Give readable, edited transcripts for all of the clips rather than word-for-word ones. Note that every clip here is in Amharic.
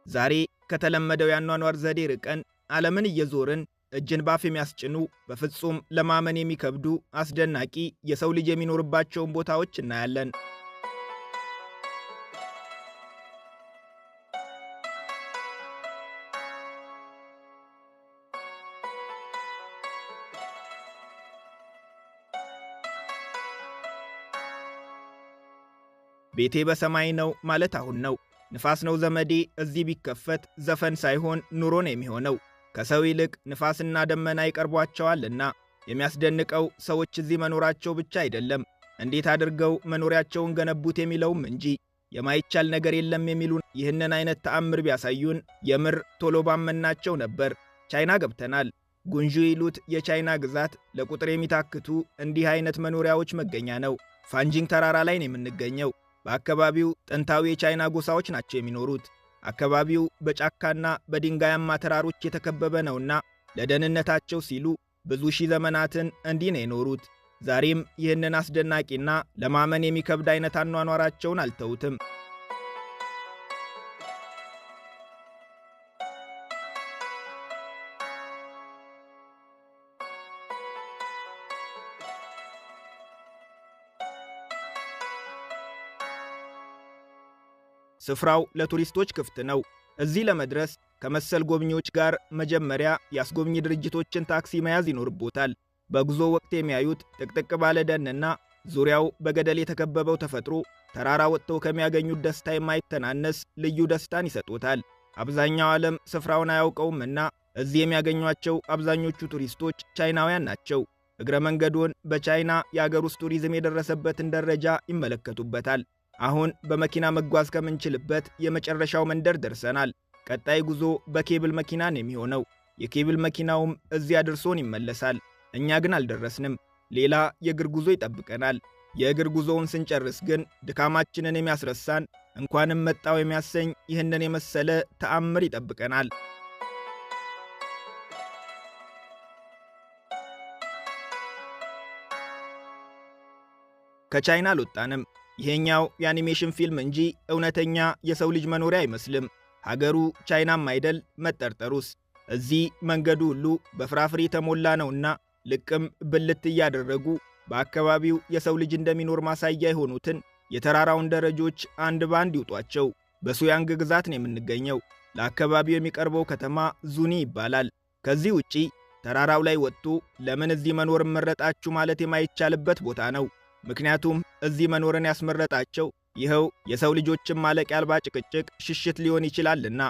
ዛሬ ከተለመደው ያኗኗር ዘዴ ርቀን ዓለምን እየዞርን እጅን ባፍ የሚያስጭኑ በፍጹም ለማመን የሚከብዱ አስደናቂ የሰው ልጅ የሚኖርባቸውን ቦታዎች እናያለን። ቤቴ በሰማይ ነው ማለት አሁን ነው። ንፋስ ነው ዘመዴ እዚህ ቢከፈት ዘፈን ሳይሆን ኑሮ ነው የሚሆነው። ከሰው ይልቅ ንፋስና ደመና ይቀርቧቸዋልና። የሚያስደንቀው ሰዎች እዚህ መኖራቸው ብቻ አይደለም፣ እንዴት አድርገው መኖሪያቸውን ገነቡት የሚለውም እንጂ። የማይቻል ነገር የለም የሚሉን ይህንን አይነት ተአምር ቢያሳዩን የምር ቶሎ ባመናቸው ነበር። ቻይና ገብተናል። ጉንዡ ይሉት የቻይና ግዛት ለቁጥር የሚታክቱ እንዲህ አይነት መኖሪያዎች መገኛ ነው። ፋንጂንግ ተራራ ላይ ነው የምንገኘው። በአካባቢው ጥንታዊ የቻይና ጎሳዎች ናቸው የሚኖሩት። አካባቢው በጫካና በድንጋያማ ተራሮች የተከበበ ነውና ለደህንነታቸው ሲሉ ብዙ ሺህ ዘመናትን እንዲህ ነው የኖሩት። ዛሬም ይህንን አስደናቂና ለማመን የሚከብድ አይነት አኗኗራቸውን አልተውትም። ስፍራው ለቱሪስቶች ክፍት ነው። እዚህ ለመድረስ ከመሰል ጎብኚዎች ጋር መጀመሪያ የአስጎብኚ ድርጅቶችን ታክሲ መያዝ ይኖርቦታል። በጉዞ ወቅት የሚያዩት ጥቅጥቅ ባለ ደንና ዙሪያው በገደል የተከበበው ተፈጥሮ ተራራ ወጥተው ከሚያገኙት ደስታ የማይተናነስ ልዩ ደስታን ይሰጡታል። አብዛኛው ዓለም ስፍራውን አያውቀውምና እዚህ የሚያገኟቸው አብዛኞቹ ቱሪስቶች ቻይናውያን ናቸው። እግረ መንገዱን በቻይና የአገር ውስጥ ቱሪዝም የደረሰበትን ደረጃ ይመለከቱበታል። አሁን በመኪና መጓዝ ከምንችልበት የመጨረሻው መንደር ደርሰናል። ቀጣይ ጉዞ በኬብል መኪና ነው የሚሆነው። የኬብል መኪናውም እዚያ ድርሶን ይመለሳል። እኛ ግን አልደረስንም። ሌላ የእግር ጉዞ ይጠብቀናል። የእግር ጉዞውን ስንጨርስ ግን ድካማችንን የሚያስረሳን እንኳንም መጣው የሚያሰኝ ይህንን የመሰለ ተአምር ይጠብቀናል። ከቻይና አልወጣንም። ይሄኛው የአኒሜሽን ፊልም እንጂ እውነተኛ የሰው ልጅ መኖሪያ አይመስልም። ሀገሩ ቻይናም አይደል መጠርጠሩስ። እዚህ መንገዱ ሁሉ በፍራፍሬ የተሞላ ነውና ልቅም ብልት እያደረጉ በአካባቢው የሰው ልጅ እንደሚኖር ማሳያ የሆኑትን የተራራውን ደረጆች አንድ ባንድ ይውጧቸው። በሱያንግ ግዛት ነው የምንገኘው። ለአካባቢው የሚቀርበው ከተማ ዙኒ ይባላል። ከዚህ ውጪ ተራራው ላይ ወጥቶ ለምን እዚህ መኖር መረጣችሁ ማለት የማይቻልበት ቦታ ነው። ምክንያቱም እዚህ መኖርን ያስመረጣቸው ይኸው የሰው ልጆችን ማለቂያ አልባ ጭቅጭቅ ሽሽት ሊሆን ይችላልና።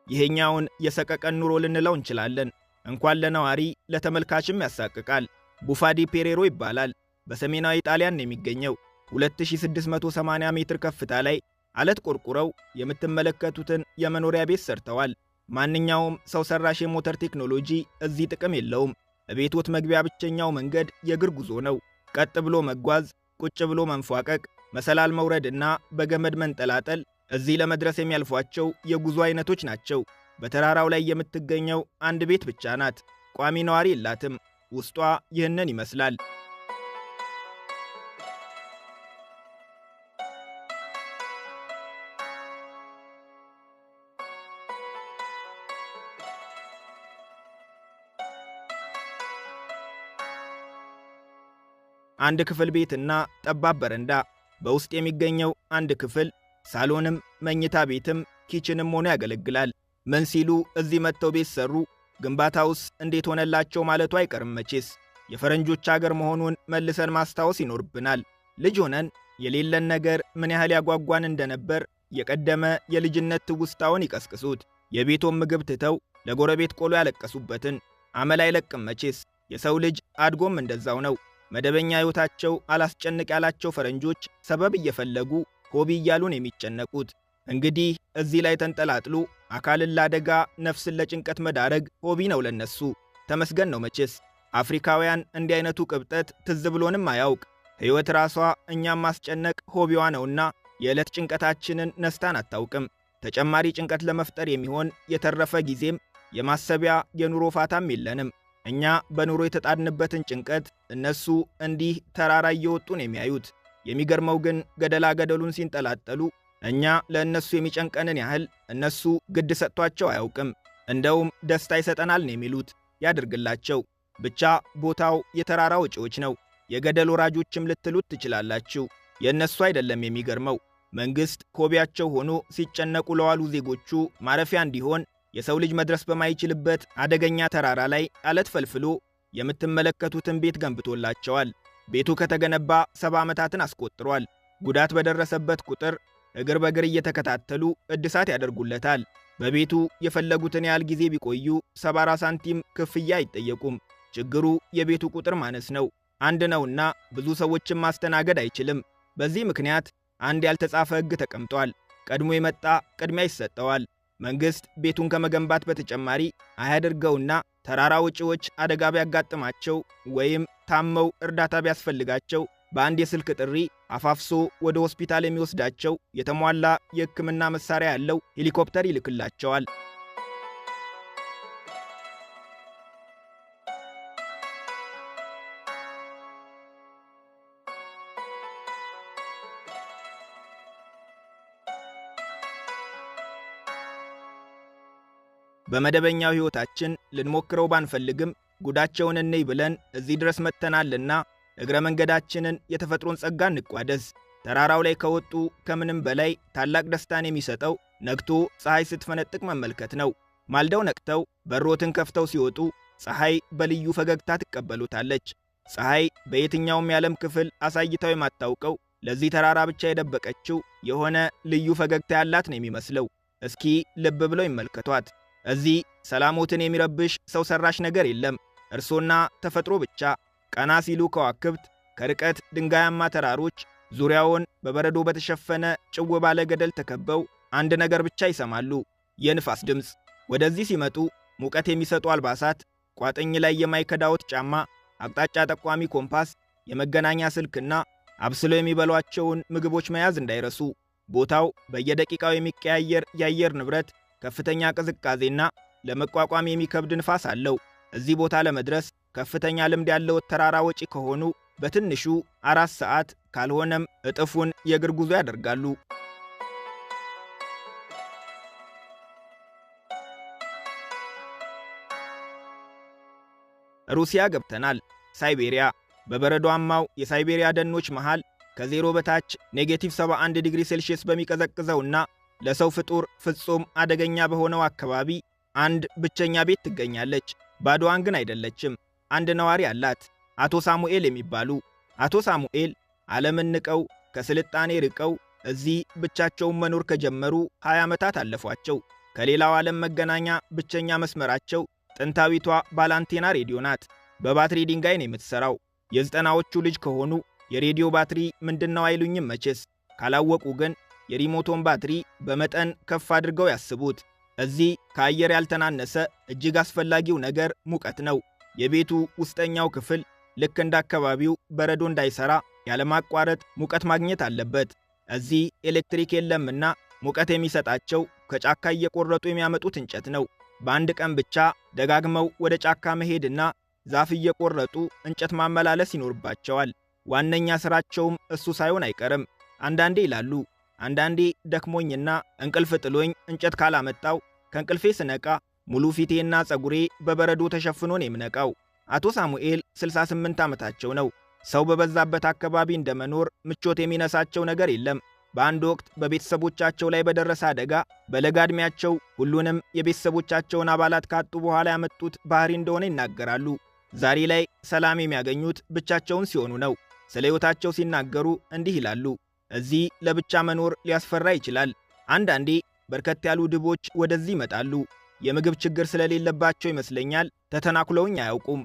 ይሄኛውን የሰቀቀን ኑሮ ልንለው እንችላለን። እንኳን ለነዋሪ ለተመልካችም ያሳቅቃል። ቡፋዲ ፔሬሮ ይባላል። በሰሜናዊ ጣሊያን ነው የሚገኘው። 2680 ሜትር ከፍታ ላይ አለት ቆርቁረው የምትመለከቱትን የመኖሪያ ቤት ሰርተዋል። ማንኛውም ሰው ሰራሽ የሞተር ቴክኖሎጂ እዚህ ጥቅም የለውም። በቤቶት መግቢያ ብቸኛው መንገድ የእግር ጉዞ ነው። ቀጥ ብሎ መጓዝ፣ ቁጭ ብሎ መንፏቀቅ፣ መሰላል መውረድና በገመድ መንጠላጠል እዚህ ለመድረስ የሚያልፏቸው የጉዞ አይነቶች ናቸው። በተራራው ላይ የምትገኘው አንድ ቤት ብቻ ናት። ቋሚ ነዋሪ የላትም። ውስጧ ይህንን ይመስላል። አንድ ክፍል ቤትና ጠባብ በረንዳ። በውስጥ የሚገኘው አንድ ክፍል ሳሎንም መኝታ ቤትም ኪችንም ሆኖ ያገለግላል። ምን ሲሉ እዚህ መጥተው ቤት ሰሩ፣ ግንባታውስ እንዴት ሆነላቸው ማለቱ አይቀርም መቼስ። የፈረንጆች አገር መሆኑን መልሰን ማስታወስ ይኖርብናል። ልጅ ሆነን የሌለን ነገር ምን ያህል ያጓጓን እንደነበር የቀደመ የልጅነት ትውስታውን ይቀስቅሱት። የቤቶን ምግብ ትተው ለጎረቤት ቆሎ ያለቀሱበትን አመል አይለቅም መቼስ። የሰው ልጅ አድጎም እንደዛው ነው። መደበኛ ሕይወታቸው አላስጨንቅ ያላቸው ፈረንጆች ሰበብ እየፈለጉ ሆቢ እያሉን የሚጨነቁት። እንግዲህ እዚህ ላይ ተንጠላጥሎ አካልን ለአደጋ ነፍስን ለጭንቀት መዳረግ ሆቢ ነው ለነሱ። ተመስገን ነው መቼስ። አፍሪካውያን እንዲህ አይነቱ ቅብጠት ትዝ ብሎንም አያውቅ። ሕይወት ራሷ እኛም ማስጨነቅ ሆቢዋ ነውና የዕለት ጭንቀታችንን ነስታን አታውቅም። ተጨማሪ ጭንቀት ለመፍጠር የሚሆን የተረፈ ጊዜም የማሰቢያ የኑሮ ፋታም የለንም። እኛ በኑሮ የተጣድንበትን ጭንቀት እነሱ እንዲህ ተራራ እየወጡ ነው የሚያዩት። የሚገርመው ግን ገደላ ገደሉን ሲንጠላጠሉ እኛ ለእነሱ የሚጨንቀንን ያህል እነሱ ግድ ሰጥቷቸው አያውቅም። እንደውም ደስታ ይሰጠናል ነው የሚሉት። ያድርግላቸው። ብቻ ቦታው የተራራ ወጪዎች ነው፣ የገደል ወራጆችም ልትሉት ትችላላችሁ። የእነሱ አይደለም የሚገርመው። መንግሥት ሆቢያቸው ሆኖ ሲጨነቁ ለዋሉ ዜጎቹ ማረፊያ እንዲሆን የሰው ልጅ መድረስ በማይችልበት አደገኛ ተራራ ላይ አለት ፈልፍሎ የምትመለከቱትን ቤት ገንብቶላቸዋል። ቤቱ ከተገነባ 70 ዓመታትን አስቆጥሯል። ጉዳት በደረሰበት ቁጥር እግር በእግር እየተከታተሉ እድሳት ያደርጉለታል። በቤቱ የፈለጉትን ያህል ጊዜ ቢቆዩ 70 ሳንቲም ክፍያ አይጠየቁም። ችግሩ የቤቱ ቁጥር ማነስ ነው። አንድ ነውና ብዙ ሰዎችን ማስተናገድ አይችልም። በዚህ ምክንያት አንድ ያልተጻፈ ሕግ ተቀምጧል። ቀድሞ የመጣ ቅድሚያ ይሰጠዋል። መንግሥት ቤቱን ከመገንባት በተጨማሪ አያድርገውና ተራራ ወጪዎች አደጋ ቢያጋጥማቸው ወይም ታመው እርዳታ ቢያስፈልጋቸው በአንድ የስልክ ጥሪ አፋፍሶ ወደ ሆስፒታል የሚወስዳቸው የተሟላ የሕክምና መሳሪያ ያለው ሄሊኮፕተር ይልክላቸዋል። በመደበኛው ሕይወታችን ልንሞክረው ባንፈልግም ጉዳቸውን እንይ ብለን እዚህ ድረስ መጥተናልና እግረ መንገዳችንን የተፈጥሮን ጸጋ እንቋደስ። ተራራው ላይ ከወጡ ከምንም በላይ ታላቅ ደስታን የሚሰጠው ነግቶ ፀሐይ ስትፈነጥቅ መመልከት ነው። ማልደው ነቅተው በሮትን ከፍተው ሲወጡ ፀሐይ በልዩ ፈገግታ ትቀበሉታለች። ፀሐይ በየትኛውም የዓለም ክፍል አሳይታው የማታውቀው ለዚህ ተራራ ብቻ የደበቀችው የሆነ ልዩ ፈገግታ ያላት ነው የሚመስለው። እስኪ ልብ ብለው ይመልከቷት። እዚህ ሰላሞትን የሚረብሽ ሰው ሰራሽ ነገር የለም። እርሶና ተፈጥሮ ብቻ። ቀና ሲሉ ከዋክብት፣ ከርቀት ድንጋያማ ተራሮች ዙሪያውን በበረዶ በተሸፈነ ጭው ባለ ገደል ተከበው አንድ ነገር ብቻ ይሰማሉ፣ የንፋስ ድምፅ። ወደዚህ ሲመጡ ሙቀት የሚሰጡ አልባሳት፣ ቋጥኝ ላይ የማይከዳዎት ጫማ፣ አቅጣጫ ጠቋሚ ኮምፓስ፣ የመገናኛ ስልክና አብስለው የሚበሏቸውን ምግቦች መያዝ እንዳይረሱ። ቦታው በየደቂቃው የሚቀያየር የአየር ንብረት፣ ከፍተኛ ቅዝቃዜና ለመቋቋም የሚከብድ ንፋስ አለው። እዚህ ቦታ ለመድረስ ከፍተኛ ልምድ ያለው ተራራ ወጪ ከሆኑ በትንሹ 4 ሰዓት ካልሆነም እጥፉን የእግር ጉዞ ያደርጋሉ። ሩሲያ ገብተናል። ሳይቤሪያ። በበረዷማው የሳይቤሪያ ደኖች መሃል ከዜሮ በታች -71 ዲግሪ ሴልሺየስ በሚቀዘቅዘውና ለሰው ፍጡር ፍጹም አደገኛ በሆነው አካባቢ አንድ ብቸኛ ቤት ትገኛለች። ባዶዋን ግን አይደለችም። አንድ ነዋሪ አላት፣ አቶ ሳሙኤል የሚባሉ። አቶ ሳሙኤል ዓለምን ንቀው ከስልጣኔ ርቀው እዚህ ብቻቸውን መኖር ከጀመሩ 20 ዓመታት አለፏቸው። ከሌላው ዓለም መገናኛ ብቸኛ መስመራቸው ጥንታዊቷ ባላንቴና ሬዲዮ ናት። በባትሪ ድንጋይ ነው የምትሰራው። የ90ዎቹ ልጅ ከሆኑ የሬዲዮ ባትሪ ምንድነው አይሉኝም መቼስ። ካላወቁ ግን የሪሞቶን ባትሪ በመጠን ከፍ አድርገው ያስቡት። እዚህ ከአየር ያልተናነሰ እጅግ አስፈላጊው ነገር ሙቀት ነው። የቤቱ ውስጠኛው ክፍል ልክ እንደ አካባቢው በረዶ እንዳይሰራ ያለማቋረጥ ሙቀት ማግኘት አለበት። እዚህ ኤሌክትሪክ የለምና ሙቀት የሚሰጣቸው ከጫካ እየቆረጡ የሚያመጡት እንጨት ነው። በአንድ ቀን ብቻ ደጋግመው ወደ ጫካ መሄድና ዛፍ እየቆረጡ እንጨት ማመላለስ ይኖርባቸዋል። ዋነኛ ሥራቸውም እሱ ሳይሆን አይቀርም። አንዳንዴ ይላሉ፣ አንዳንዴ ደክሞኝና እንቅልፍ ጥሎኝ እንጨት ካላመጣው ከእንቅልፌ ስነቃ ሙሉ ፊቴና ጸጉሬ በበረዶ ተሸፍኖ ነው የምነቃው። አቶ ሳሙኤል 68 ዓመታቸው ነው። ሰው በበዛበት አካባቢ እንደመኖር ምቾት የሚነሳቸው ነገር የለም። በአንድ ወቅት በቤተሰቦቻቸው ላይ በደረሰ አደጋ በለጋ ዕድሜያቸው ሁሉንም የቤተሰቦቻቸውን አባላት ካጡ በኋላ ያመጡት ባህሪ እንደሆነ ይናገራሉ። ዛሬ ላይ ሰላም የሚያገኙት ብቻቸውን ሲሆኑ ነው። ስለ ሕይወታቸው ሲናገሩ እንዲህ ይላሉ። እዚህ ለብቻ መኖር ሊያስፈራ ይችላል። አንዳንዴ በርከት ያሉ ድቦች ወደዚህ ይመጣሉ። የምግብ ችግር ስለሌለባቸው ይመስለኛል ተተናኩለውኝ አያውቁም።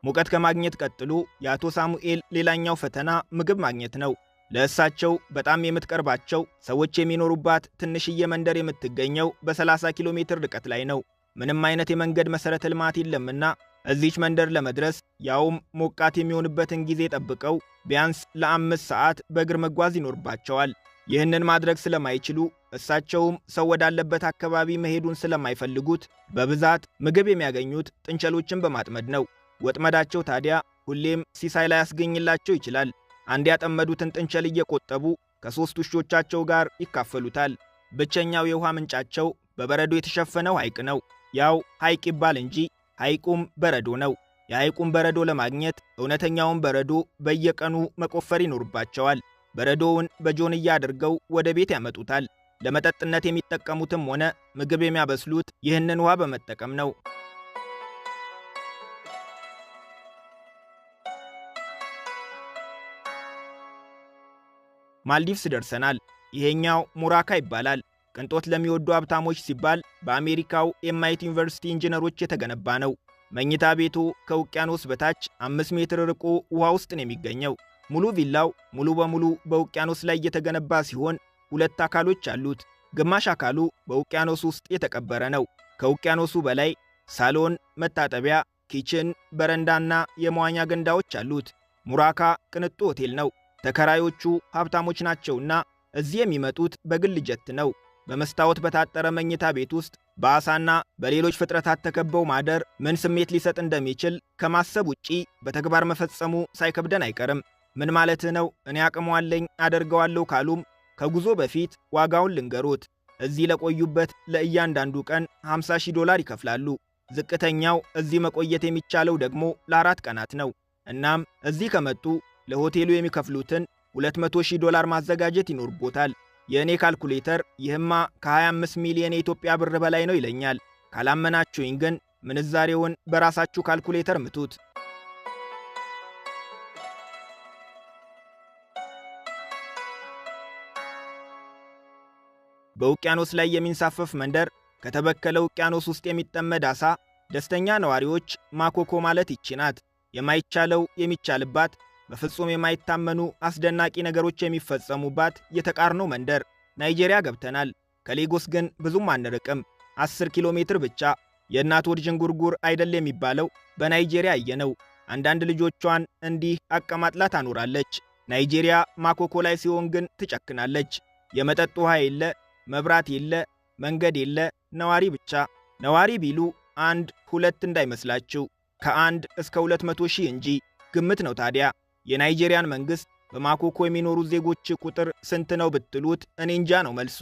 ሙቀት ከማግኘት ቀጥሎ የአቶ ሳሙኤል ሌላኛው ፈተና ምግብ ማግኘት ነው። ለእሳቸው በጣም የምትቀርባቸው ሰዎች የሚኖሩባት ትንሽዬ መንደር የምትገኘው በ30 ኪሎ ሜትር ርቀት ላይ ነው። ምንም አይነት የመንገድ መሰረተ ልማት የለምና እዚች መንደር ለመድረስ ያውም ሞቃት የሚሆንበትን ጊዜ ጠብቀው ቢያንስ ለ5 ሰዓት በእግር መጓዝ ይኖርባቸዋል። ይህንን ማድረግ ስለማይችሉ እሳቸውም ሰው ወዳለበት አካባቢ መሄዱን ስለማይፈልጉት በብዛት ምግብ የሚያገኙት ጥንቸሎችን በማጥመድ ነው። ወጥመዳቸው ታዲያ ሁሌም ሲሳይ ላይ ያስገኝላቸው ይችላል። አንድ ያጠመዱትን ጥንቸል እየቆጠቡ ከ3 ውሾቻቸው ጋር ይካፈሉታል። ብቸኛው የውሃ ምንጫቸው በበረዶ የተሸፈነው ሐይቅ ነው። ያው ሐይቅ ይባል እንጂ ሐይቁም በረዶ ነው። የሐይቁን በረዶ ለማግኘት እውነተኛውን በረዶ በየቀኑ መቆፈር ይኖርባቸዋል። በረዶውን በጆንያ አድርገው ወደ ቤት ያመጡታል። ለመጠጥነት የሚጠቀሙትም ሆነ ምግብ የሚያበስሉት ይህንን ውሃ በመጠቀም ነው። ማልዲቭስ ደርሰናል። ይሄኛው ሙራካ ይባላል። ቅንጦት ለሚወዱ ሀብታሞች ሲባል በአሜሪካው ኤምአይቲ ዩኒቨርሲቲ ኢንጂነሮች የተገነባ ነው። መኝታ ቤቱ ከውቅያኖስ በታች 5 ሜትር ርቆ ውሃ ውስጥ ነው የሚገኘው። ሙሉ ቪላው ሙሉ በሙሉ በውቅያኖስ ላይ የተገነባ ሲሆን 2 አካሎች አሉት። ግማሽ አካሉ በውቅያኖስ ውስጥ የተቀበረ ነው። ከውቅያኖሱ በላይ ሳሎን፣ መታጠቢያ፣ ኪችን፣ በረንዳና የመዋኛ ገንዳዎች አሉት። ሙራካ ቅንጡ ሆቴል ነው። ተከራዮቹ ሀብታሞች ናቸውና እዚህ የሚመጡት በግል ጀት ነው። በመስታወት በታጠረ መኝታ ቤት ውስጥ በአሳና በሌሎች ፍጥረታት ተከበው ማደር ምን ስሜት ሊሰጥ እንደሚችል ከማሰብ ውጪ በተግባር መፈጸሙ ሳይከብደን አይቀርም። ምን ማለትህ ነው? እኔ አቅሟለኝ አደርገዋለሁ ካሉም ከጉዞ በፊት ዋጋውን ልንገሮት። እዚህ ለቆዩበት ለእያንዳንዱ ቀን $50,000 ይከፍላሉ። ዝቅተኛው እዚህ መቆየት የሚቻለው ደግሞ ለ4 ቀናት ነው። እናም እዚህ ከመጡ ለሆቴሉ የሚከፍሉትን $200,000 ማዘጋጀት ይኖርቦታል። የእኔ ካልኩሌተር ይህማ ከ25 ሚሊዮን የኢትዮጵያ ብር በላይ ነው ይለኛል። ካላመናችሁኝ ግን ምንዛሬውን በራሳችሁ ካልኩሌተር ምቱት። በውቅያኖስ ላይ የሚንሳፈፍ መንደር፣ ከተበከለ ውቅያኖስ ውስጥ የሚጠመድ አሳ፣ ደስተኛ ነዋሪዎች። ማኮኮ ማለት ይቺ ናት። የማይቻለው የሚቻልባት፣ በፍጹም የማይታመኑ አስደናቂ ነገሮች የሚፈጸሙባት የተቃርኖ መንደር። ናይጄሪያ ገብተናል። ከሌጎስ ግን ብዙም አንርቅም፣ 10 ኪሎ ሜትር ብቻ። የእናት ወድ ዥንጉርጉር አይደል የሚባለው? በናይጄሪያ አየነው። አንዳንድ ልጆቿን እንዲህ አቀማጥላ ታኖራለች። ናይጄሪያ ማኮኮ ላይ ሲሆን ግን ትጨክናለች። የመጠጥ ውሃ የለ፣ መብራት የለ፣ መንገድ የለ፣ ነዋሪ ብቻ። ነዋሪ ቢሉ 1 2 እንዳይመስላችሁ፣ ከ1 እስከ 200 ሺህ እንጂ ግምት ነው። ታዲያ የናይጄሪያን መንግሥት በማኮኮ የሚኖሩ ዜጎች ቁጥር ስንት ነው ብትሉት እኔ እንጃ ነው መልሱ።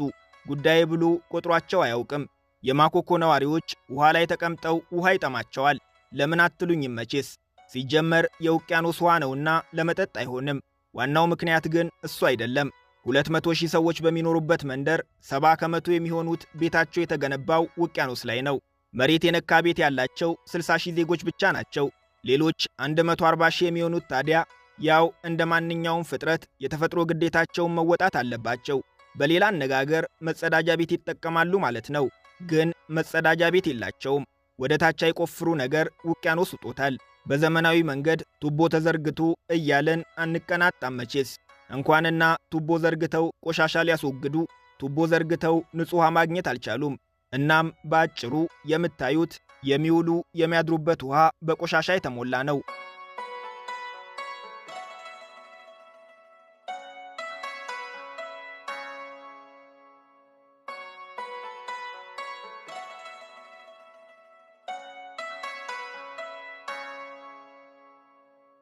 ጉዳይ ብሉ ቆጥሯቸው አያውቅም። የማኮኮ ነዋሪዎች ውሃ ላይ ተቀምጠው ውሃ ይጠማቸዋል። ለምን አትሉኝም መቼስ። ሲጀመር የውቅያኖስ ውሃ ነውና ለመጠጥ አይሆንም። ዋናው ምክንያት ግን እሱ አይደለም። 200 ሺህ ሰዎች በሚኖሩበት መንደር 70 ከመቶ የሚሆኑት ቤታቸው የተገነባው ውቅያኖስ ላይ ነው። መሬት የነካ ቤት ያላቸው 60 ሺህ ዜጎች ብቻ ናቸው። ሌሎች 140 ሺህ የሚሆኑት ታዲያ ያው እንደ ማንኛውም ፍጥረት የተፈጥሮ ግዴታቸውን መወጣት አለባቸው። በሌላ አነጋገር መጸዳጃ ቤት ይጠቀማሉ ማለት ነው። ግን መጸዳጃ ቤት የላቸውም። ወደ ታች አይቆፍሩ ነገር ውቅያኖስ ውጦታል። በዘመናዊ መንገድ ቱቦ ተዘርግቶ እያለን አንቀናጣም መቼስ። እንኳንና ቱቦ ዘርግተው ቆሻሻ ሊያስወግዱ ቱቦ ዘርግተው ንጹሕ ውሃ ማግኘት አልቻሉም። እናም በአጭሩ የምታዩት የሚውሉ የሚያድሩበት ውሃ በቆሻሻ የተሞላ ነው።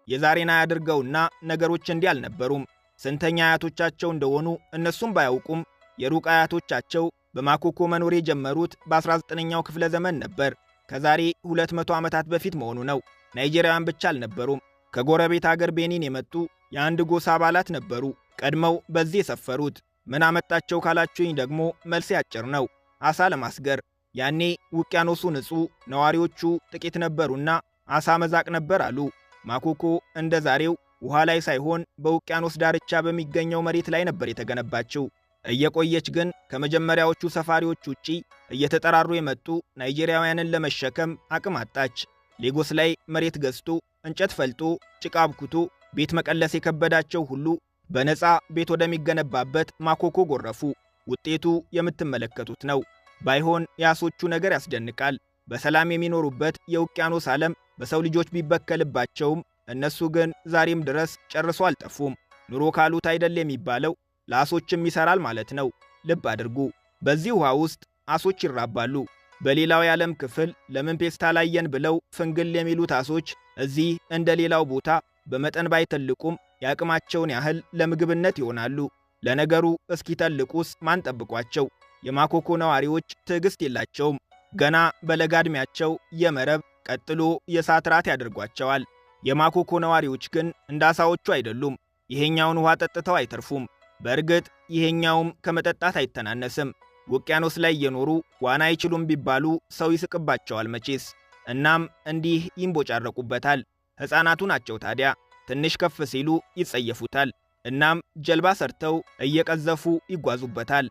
የዛሬን አያድርገውና ነገሮች እንዲህ አልነበሩም። ስንተኛ አያቶቻቸው እንደሆኑ እነሱም ባያውቁም የሩቅ አያቶቻቸው በማኮኮ መኖር የጀመሩት በ19ኛው ክፍለ ዘመን ነበር። ከዛሬ 200 ዓመታት በፊት መሆኑ ነው። ናይጄሪያውያን ብቻ አልነበሩም። ከጎረቤት አገር ቤኒን የመጡ የአንድ ጎሳ አባላት ነበሩ ቀድመው በዚህ የሰፈሩት። ምን አመጣቸው ካላችሁኝ ደግሞ መልስ ያጭር ነው። አሳ ለማስገር። ያኔ ውቅያኖሱ ንጹሕ፣ ነዋሪዎቹ ጥቂት ነበሩና አሳ መዛቅ ነበር አሉ። ማኮኮ እንደ ዛሬው ውሃ ላይ ሳይሆን በውቅያኖስ ዳርቻ በሚገኘው መሬት ላይ ነበር የተገነባችው። እየቆየች ግን ከመጀመሪያዎቹ ሰፋሪዎች ውጪ እየተጠራሩ የመጡ ናይጄሪያውያንን ለመሸከም አቅም አጣች። ሌጎስ ላይ መሬት ገዝቶ እንጨት ፈልጦ ጭቃ አብኩቶ ቤት መቀለስ የከበዳቸው ሁሉ በነፃ ቤት ወደሚገነባበት ማኮኮ ጎረፉ። ውጤቱ የምትመለከቱት ነው። ባይሆን የአሶቹ ነገር ያስደንቃል። በሰላም የሚኖሩበት የውቅያኖስ ዓለም በሰው ልጆች ቢበከልባቸውም እነሱ ግን ዛሬም ድረስ ጨርሶ አልጠፉም። ኑሮ ካሉት አይደል የሚባለው ለአሶችም ይሰራል ማለት ነው። ልብ አድርጉ፣ በዚህ ውሃ ውስጥ አሶች ይራባሉ። በሌላው የዓለም ክፍል ለምን ፔስታል አየን ብለው ፍንግል የሚሉት አሶች እዚህ እንደ ሌላው ቦታ በመጠን ባይተልቁም የአቅማቸውን ያህል ለምግብነት ይሆናሉ። ለነገሩ እስኪተልቁስ ማን ጠብቋቸው? የማኮኮ ነዋሪዎች ትዕግስት የላቸውም። ገና በለጋ ዕድሜያቸው የመረብ ቀጥሎ የእሳት ራት ያደርጓቸዋል። የማኮኮ ነዋሪዎች ግን እንደ አሳዎቹ አይደሉም። ይሄኛውን ውሃ ጠጥተው አይተርፉም። በእርግጥ ይሄኛውም ከመጠጣት አይተናነስም። ውቅያኖስ ላይ እየኖሩ ዋና አይችሉም ቢባሉ ሰው ይስቅባቸዋል መቼስ። እናም እንዲህ ይንቦጫረቁበታል። ሕፃናቱ ናቸው ታዲያ ትንሽ ከፍ ሲሉ ይጸየፉታል። እናም ጀልባ ሰርተው እየቀዘፉ ይጓዙበታል።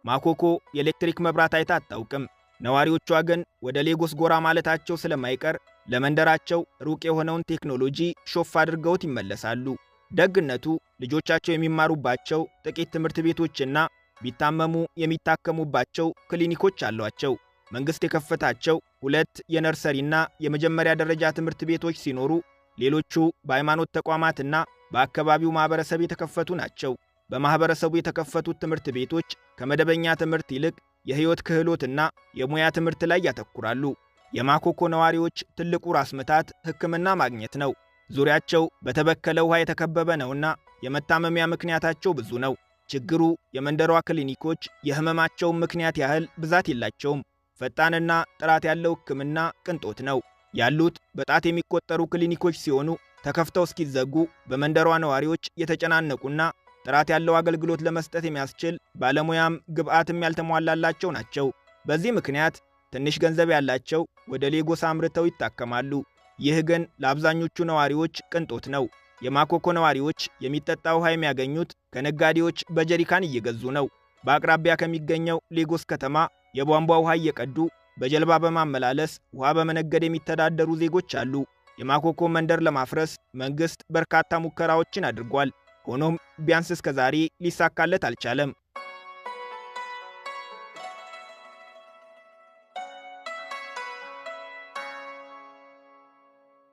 ማኮኮ የኤሌክትሪክ መብራት አይታ አታውቅም። ነዋሪዎቿ ግን ወደ ሌጎስ ጎራ ማለታቸው ስለማይቀር ለመንደራቸው ሩቅ የሆነውን ቴክኖሎጂ ሾፍ አድርገውት ይመለሳሉ። ደግነቱ ልጆቻቸው የሚማሩባቸው ጥቂት ትምህርት ቤቶችና ቢታመሙ የሚታከሙባቸው ክሊኒኮች አሏቸው። መንግሥት የከፈታቸው 2 የነርሰሪና የመጀመሪያ ደረጃ ትምህርት ቤቶች ሲኖሩ ሌሎቹ በሃይማኖት ተቋማትና በአካባቢው ማህበረሰብ የተከፈቱ ናቸው። በማህበረሰቡ የተከፈቱት ትምህርት ቤቶች ከመደበኛ ትምህርት ይልቅ የሕይወት ክህሎትና የሙያ ትምህርት ላይ ያተኩራሉ። የማኮኮ ነዋሪዎች ትልቁ ራስ ምታት ሕክምና ማግኘት ነው። ዙሪያቸው በተበከለ ውሃ የተከበበ ነውና የመታመሚያ ምክንያታቸው ብዙ ነው። ችግሩ የመንደሯ ክሊኒኮች የህመማቸውን ምክንያት ያህል ብዛት የላቸውም። ፈጣንና ጥራት ያለው ሕክምና ቅንጦት ነው። ያሉት በጣት የሚቆጠሩ ክሊኒኮች ሲሆኑ ተከፍተው እስኪዘጉ በመንደሯ ነዋሪዎች የተጨናነቁና ጥራት ያለው አገልግሎት ለመስጠት የሚያስችል ባለሙያም ግብአትም ያልተሟላላቸው ናቸው። በዚህ ምክንያት ትንሽ ገንዘብ ያላቸው ወደ ሌጎስ አምርተው ይታከማሉ። ይህ ግን ለአብዛኞቹ ነዋሪዎች ቅንጦት ነው። የማኮኮ ነዋሪዎች የሚጠጣ ውሃ የሚያገኙት ከነጋዴዎች በጀሪካን እየገዙ ነው። በአቅራቢያ ከሚገኘው ሌጎስ ከተማ የቧንቧ ውሃ እየቀዱ በጀልባ በማመላለስ ውሃ በመነገድ የሚተዳደሩ ዜጎች አሉ። የማኮኮ መንደር ለማፍረስ መንግሥት በርካታ ሙከራዎችን አድርጓል። ሆኖም ቢያንስ እስከ ዛሬ ሊሳካለት አልቻለም።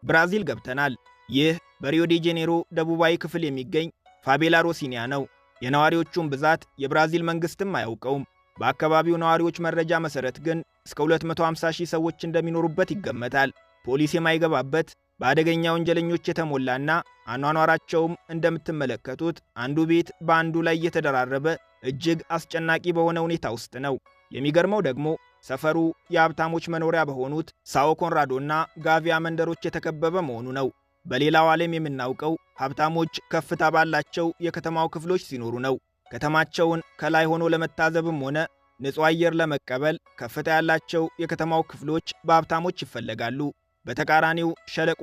ብራዚል ገብተናል። ይህ በሪዮ ዴ ጄኔሮ ደቡባዊ ክፍል የሚገኝ ፋቬላ ሮሲኒያ ነው። የነዋሪዎቹን ብዛት የብራዚል መንግሥትም አያውቀውም። በአካባቢው ነዋሪዎች መረጃ መሠረት ግን እስከ 250 ሺህ ሰዎች እንደሚኖሩበት ይገመታል። ፖሊስ የማይገባበት በአደገኛ ወንጀለኞች የተሞላና አኗኗራቸውም እንደምትመለከቱት አንዱ ቤት በአንዱ ላይ የተደራረበ እጅግ አስጨናቂ በሆነ ሁኔታ ውስጥ ነው። የሚገርመው ደግሞ ሰፈሩ የሀብታሞች መኖሪያ በሆኑት ሳኦ ኮንራዶና ጋቪያ መንደሮች የተከበበ መሆኑ ነው። በሌላው ዓለም የምናውቀው ሀብታሞች ከፍታ ባላቸው የከተማው ክፍሎች ሲኖሩ ነው። ከተማቸውን ከላይ ሆኖ ለመታዘብም ሆነ ንጹሕ አየር ለመቀበል ከፍታ ያላቸው የከተማው ክፍሎች በሀብታሞች ይፈለጋሉ። በተቃራኒው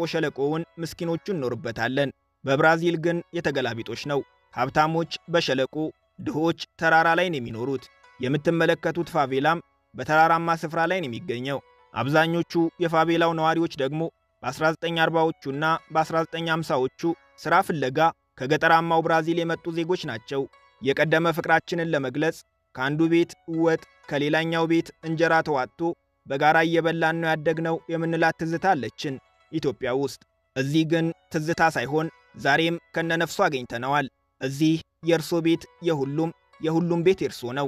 ሸለቆውን ምስኪኖቹ እንኖርበታለን። በብራዚል ግን የተገላቢጦች ነው። ሀብታሞች በሸለቆ፣ ድሆች ተራራ ላይ ነው የሚኖሩት። የምትመለከቱት ፋቬላም በተራራማ ስፍራ ላይ ነው የሚገኘው። አብዛኞቹ የፋቬላው ነዋሪዎች ደግሞ በ1940ዎቹና በ1950ዎቹ ሥራ ፍለጋ ከገጠራማው ብራዚል የመጡ ዜጎች ናቸው። የቀደመ ፍቅራችንን ለመግለጽ ከአንዱ ቤት ወጥ ከሌላኛው ቤት እንጀራ ተዋጥቶ በጋራ እየበላን ነው ያደግነው የምንላት ትዝታ አለችን ኢትዮጵያ ውስጥ። እዚህ ግን ትዝታ ሳይሆን ዛሬም ከነነፍሱ አገኝተነዋል። እዚህ የእርሶ ቤት የሁሉም ቤት የእርሶ ነው።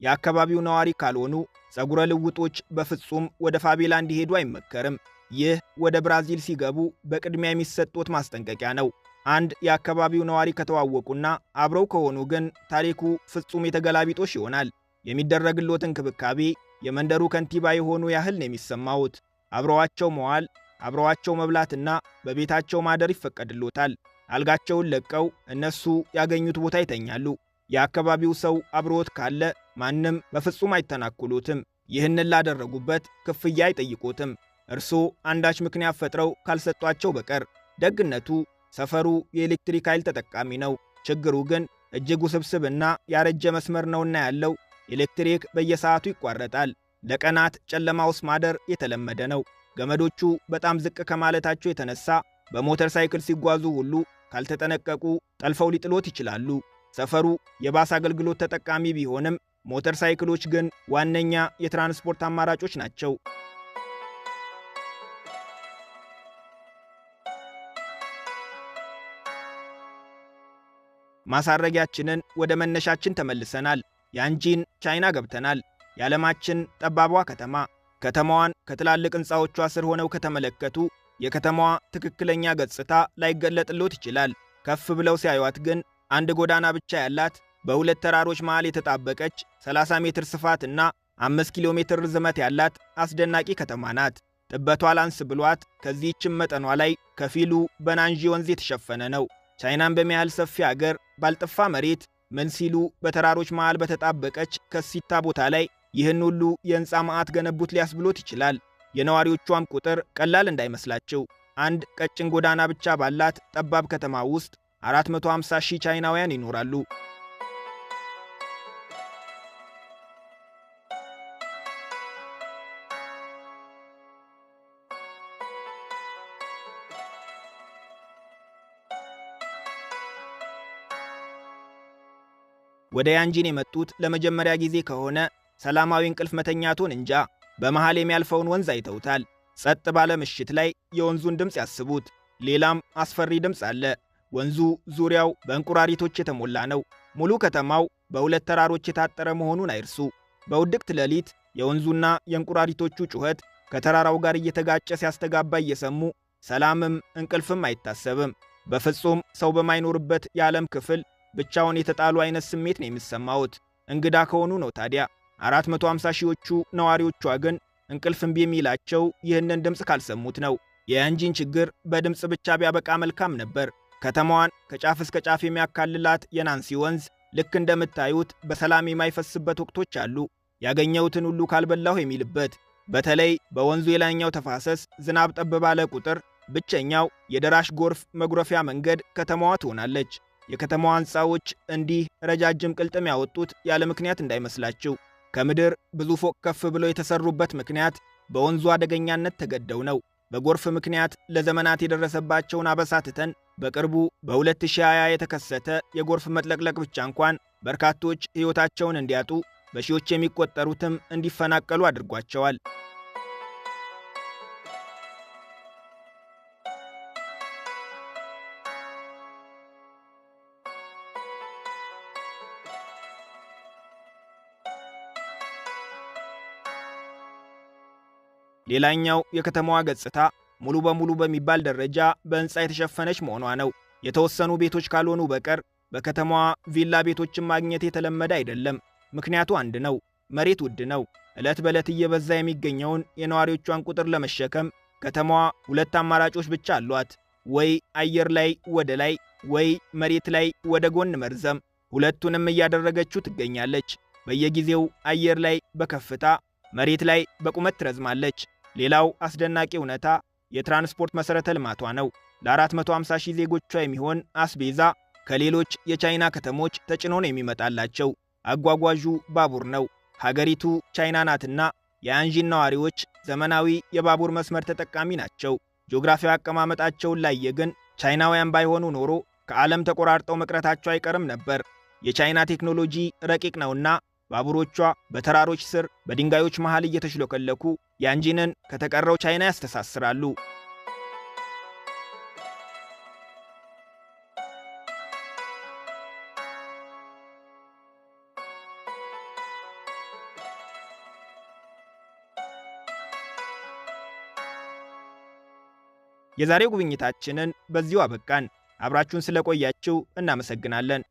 የአካባቢው ነዋሪ ካልሆኑ ጸጉረ ልውጦች በፍጹም ወደ ፋቬላ እንዲሄዱ አይመከርም። ይህ ወደ ብራዚል ሲገቡ በቅድሚያ የሚሰጡት ማስጠንቀቂያ ነው። አንድ የአካባቢው ነዋሪ ከተዋወቁና አብረው ከሆኑ ግን ታሪኩ ፍጹም የተገላቢጦሽ ይሆናል። የሚደረግሎት እንክብካቤ የመንደሩ ከንቲባ የሆኑ ያህል ነው የሚሰማውት። አብረዋቸው መዋል፣ አብረዋቸው መብላትና በቤታቸው ማደር ይፈቀድሎታል። አልጋቸውን ለቀው እነሱ ያገኙት ቦታ ይተኛሉ። የአካባቢው ሰው አብሮት ካለ ማንም በፍጹም አይተናኩሉትም። ይህንን ላደረጉበት ክፍያ አይጠይቁትም። እርስዎ አንዳች ምክንያት ፈጥረው ካልሰጧቸው በቀር። ደግነቱ ሰፈሩ የኤሌክትሪክ ኃይል ተጠቃሚ ነው። ችግሩ ግን እጅግ ውስብስብና ያረጀ መስመር ነውና ያለው። ኤሌክትሪክ በየሰዓቱ ይቋረጣል። ለቀናት ጨለማ ውስጥ ማደር የተለመደ ነው። ገመዶቹ በጣም ዝቅ ከማለታቸው የተነሳ በሞተር ሳይክል ሲጓዙ ሁሉ ካልተጠነቀቁ ጠልፈው ሊጥሎት ይችላሉ። ሰፈሩ የባስ አገልግሎት ተጠቃሚ ቢሆንም ሞተር ሳይክሎች ግን ዋነኛ የትራንስፖርት አማራጮች ናቸው። ማሳረጊያችንን ወደ መነሻችን ተመልሰናል። ያንጂን ቻይና ገብተናል። የዓለማችን ጠባቧ ከተማ። ከተማዋን ከትላልቅ ሕንፃዎቿ ስር ሆነው ከተመለከቱ የከተማዋ ትክክለኛ ገጽታ ላይገለጥሎት ይችላል። ከፍ ብለው ሲያዩት ግን አንድ ጎዳና ብቻ ያላት በሁለት ተራሮች መሃል የተጣበቀች 30 ሜትር ስፋትና 5 ኪሎ ሜትር ርዝመት ያላት አስደናቂ ከተማ ናት። ጥበቷ ላንስ ብሏት ከዚህችም መጠኗ ላይ ከፊሉ በናንጂ ወንዝ የተሸፈነ ነው። ቻይናን በሚያህል ሰፊ አገር ባልጠፋ መሬት ምን ሲሉ በተራሮች መሃል በተጣበቀች ከሲታ ቦታ ላይ ይህን ሁሉ የሕንፃ መዓት ገነቡት ሊያስብሎት ይችላል። የነዋሪዎቿም ቁጥር ቀላል እንዳይመስላቸው። አንድ ቀጭን ጎዳና ብቻ ባላት ጠባብ ከተማ ውስጥ 450 ሺህ ቻይናውያን ይኖራሉ። ወደ ያንጂን የመጡት ለመጀመሪያ ጊዜ ከሆነ ሰላማዊ እንቅልፍ መተኛቶን እንጃ። በመሃል የሚያልፈውን ወንዝ አይተውታል። ጸጥ ባለ ምሽት ላይ የወንዙን ድምፅ ያስቡት። ሌላም አስፈሪ ድምፅ አለ። ወንዙ ዙሪያው በእንቁራሪቶች የተሞላ ነው። ሙሉ ከተማው በሁለት ተራሮች የታጠረ መሆኑን አይርሱ። በውድቅት ሌሊት የወንዙና የእንቁራሪቶቹ ጩኸት ከተራራው ጋር እየተጋጨ ሲያስተጋባ እየሰሙ ሰላምም እንቅልፍም አይታሰብም። በፍጹም ሰው በማይኖርበት የዓለም ክፍል ብቻውን የተጣሉ አይነት ስሜት ነው የሚሰማውት። እንግዳ ከሆኑ ነው ታዲያ። 450 ሺዎቹ ነዋሪዎቿ ግን እንቅልፍ እምቢ የሚላቸው ይህንን ድምፅ ካልሰሙት ነው። የያንጂን ችግር በድምፅ ብቻ ቢያበቃ መልካም ነበር። ከተማዋን ከጫፍ እስከ ጫፍ የሚያካልላት የናንሲ ወንዝ ልክ እንደምታዩት በሰላም የማይፈስበት ወቅቶች አሉ። ያገኘሁትን ሁሉ ካልበላሁ የሚልበት። በተለይ በወንዙ የላይኛው ተፋሰስ ዝናብ ጠብ ባለ ቁጥር ብቸኛው የደራሽ ጎርፍ መጉረፊያ መንገድ ከተማዋ ትሆናለች። የከተማዋ ሕንፃዎች እንዲህ ረጃጅም ቅልጥም ያወጡት ያለ ምክንያት እንዳይመስላችሁ። ከምድር ብዙ ፎቅ ከፍ ብለው የተሰሩበት ምክንያት በወንዙ አደገኛነት ተገደው ነው። በጎርፍ ምክንያት ለዘመናት የደረሰባቸውን አበሳ ትተን በቅርቡ በ2020 የተከሰተ የጎርፍ መጥለቅለቅ ብቻ እንኳን በርካቶች ሕይወታቸውን እንዲያጡ፣ በሺዎች የሚቆጠሩትም እንዲፈናቀሉ አድርጓቸዋል። ሌላኛው የከተማዋ ገጽታ ሙሉ በሙሉ በሚባል ደረጃ በሕንፃ የተሸፈነች መሆኗ ነው። የተወሰኑ ቤቶች ካልሆኑ በቀር በከተማዋ ቪላ ቤቶችን ማግኘት የተለመደ አይደለም። ምክንያቱ አንድ ነው፣ መሬት ውድ ነው። ዕለት በዕለት እየበዛ የሚገኘውን የነዋሪዎቿን ቁጥር ለመሸከም ከተማዋ ሁለት አማራጮች ብቻ አሏት። ወይ አየር ላይ ወደ ላይ፣ ወይ መሬት ላይ ወደ ጎን መርዘም። ሁለቱንም እያደረገችው ትገኛለች። በየጊዜው አየር ላይ በከፍታ መሬት ላይ በቁመት ትረዝማለች። ሌላው አስደናቂ እውነታ የትራንስፖርት መሠረተ ልማቷ ነው። ለ450 ሺህ ዜጎቿ የሚሆን አስቤዛ ከሌሎች የቻይና ከተሞች ተጭኖ ነው የሚመጣላቸው። አጓጓዡ ባቡር ነው። ሀገሪቱ ቻይና ናትና የያንጂን ነዋሪዎች ዘመናዊ የባቡር መስመር ተጠቃሚ ናቸው። ጂኦግራፊያዊ አቀማመጣቸውን ላየ ግን ቻይናውያን ባይሆኑ ኖሮ ከዓለም ተቆራርጠው መቅረታቸው አይቀርም ነበር። የቻይና ቴክኖሎጂ ረቂቅ ነውና ባቡሮቿ በተራሮች ስር በድንጋዮች መሃል እየተሽለከለኩ ያንጂንን ከተቀረው ቻይና ያስተሳስራሉ። የዛሬው ጉብኝታችንን በዚሁ አበቃን። አብራችሁን ስለቆያችሁ እናመሰግናለን።